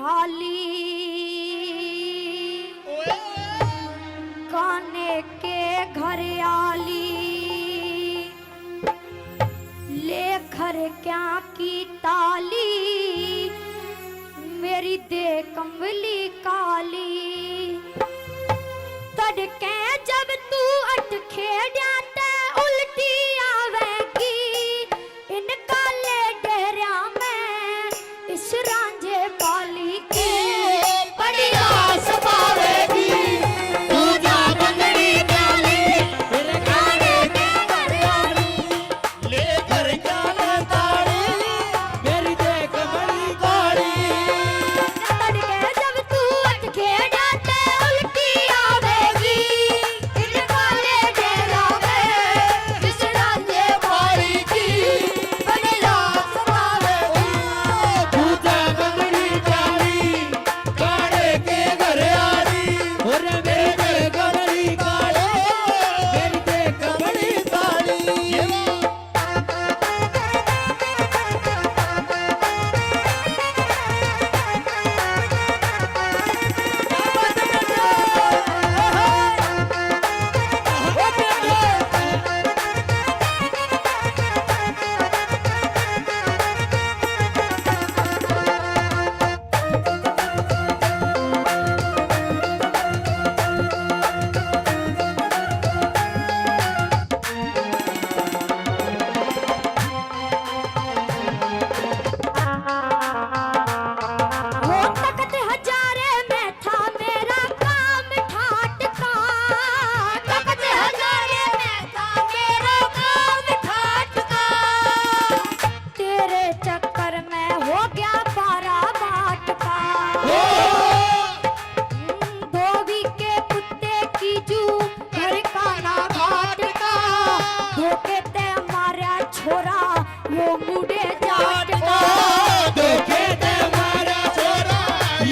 ढाली काने के घर आली ले घर क्या की ताली मेरी दे कमली काली तड़के जब तू अटखे जाते उल्टी आवेगी इन काले डेरिया में इस रांझे पाली की बड़ी आस पावेगी तू जा बंगड़ी डाली फिर गाने के घर आली ले घर क्या ताड़ी मेरी देख बड़ी काली तड़के जब तू अटखे जाते उल्टी आवेगी इन काले डेरिया में इस रांझे पाली की बड़ी आस पावेगी तू जा बंगड़ी डाली काड़े के घर आली और मेरी देख बड़ी काली मेरी देख बड़ी काली हो तकत हजारे में था मेरा काम ठाट का तकत हजारे में था मेरा काम ठाट का तेरे चक्कर में हो गया बारा बाट का धोबी के कुत्ते की जू घर का ना घाट का धोखे ते मारा छोरा वो मुड़े जाट का देखे ते मारा छोरा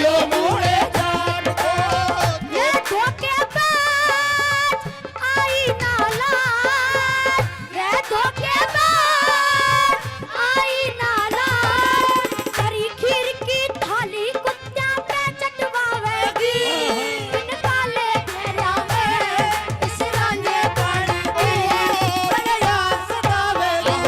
यो मुड़े जाट को ये धोखेबाज आई नाला ये धोखेबाज आई नाला तेरी खीर की थाली कुत्ता पे चटवावेगी इन काले घेरा में इस रांझे पानी बड़े आस पावेगी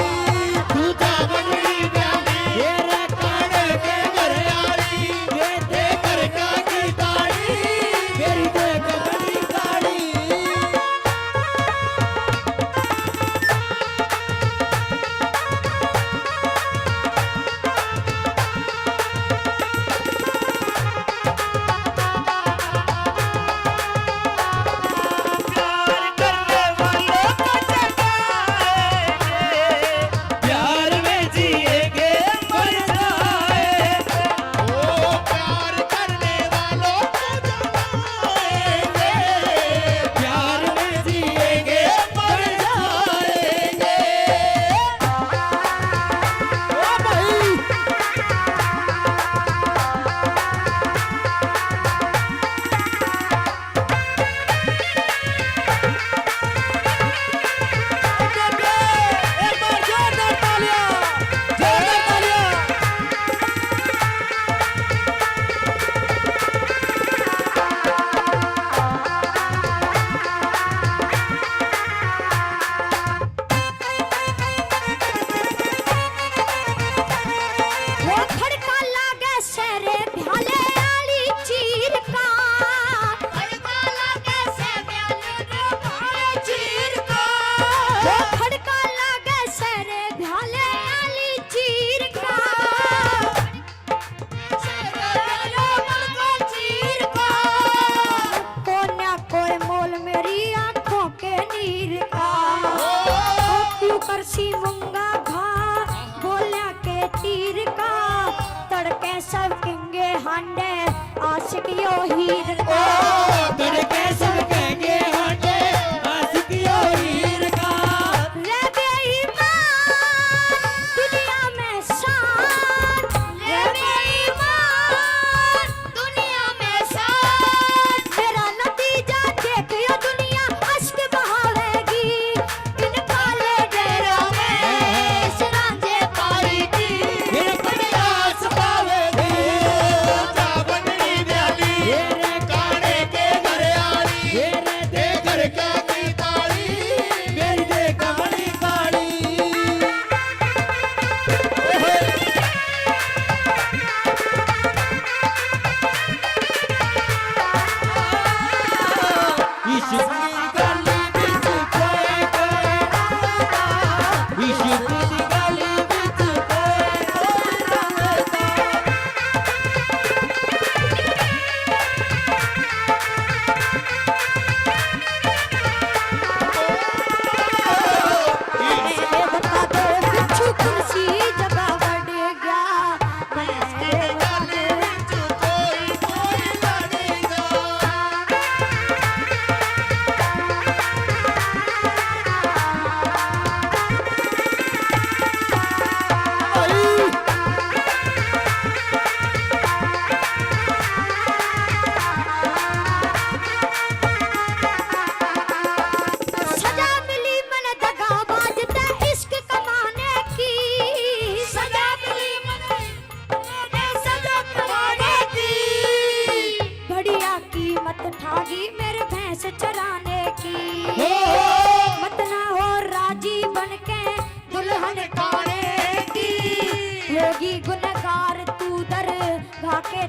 तू जा बंगड़ी डाली तेरे काड़े के घर आली ये देख घर का की ताड़ी मेरी देख बड़ी काली प्यार करने वालों को जगाएंगे प्यार में जिएंगे मर जाएंगे ओ प्यार करने वालों को जगाएंगे प्यार में जिएंगे मर जाएंगे ओ भाई एक बार जोरदार तालियां जोरदार तालियां वो खड़का लागे शेरे भ्याले आली चीर का खड़का लागे शेरे भ्याले चीर का वो खड़का लागे शेरे भ्याले आली चीर का शेरे भ्याले चीर का कोन्या कोई मोल मेरी आंखों के नीर का तू करसी मुंगा घा बोलिया के तीर का तड़के सब किंगे हांडे आशिक यो हीर का तड़के सब कहेंगे हांडे आशिकियों हीर का रे बेईमान दुनिया में साथ रे बेईमान दुनिया में साथ मेरा नतीजा देखियो दुनिया अश्क बहावेगी इन काले डेरों में इस रांझे पाली की मेरे बड़ी आस पावेगी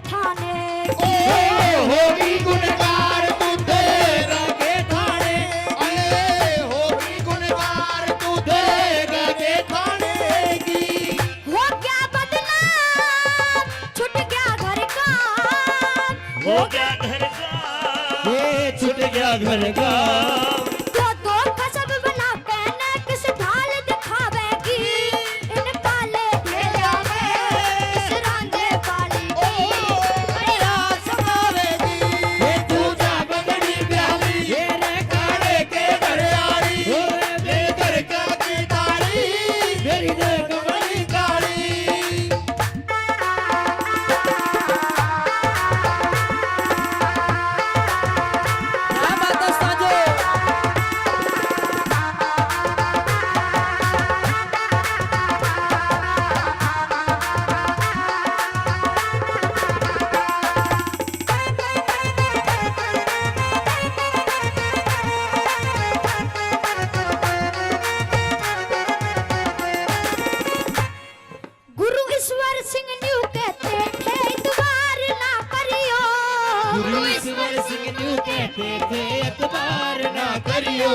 थाने ओ होगी गुनहगार तू तेरा के थाने होगी गुनहगार तू तेरा के थाने की हो गया बदनाम छूट गया घर का हो गया घर का ये छूट गया घर का दो का सब बना के न किस ढाल दिखावेगी इन काले भेजा में इस रांझे वाली की मेरा समावेगी ये तू जा बंगड़ी प्याली ये रे काले के घर आली मेरे घर का की ताली मेरी देख बड़ी काली क्या बात है साजो गुरु ईश्वर सिंह न्यू कहते थे इतबार ना करियो गुरु ईश्वर सिंह न्यू कहते थे एतबार ना करियो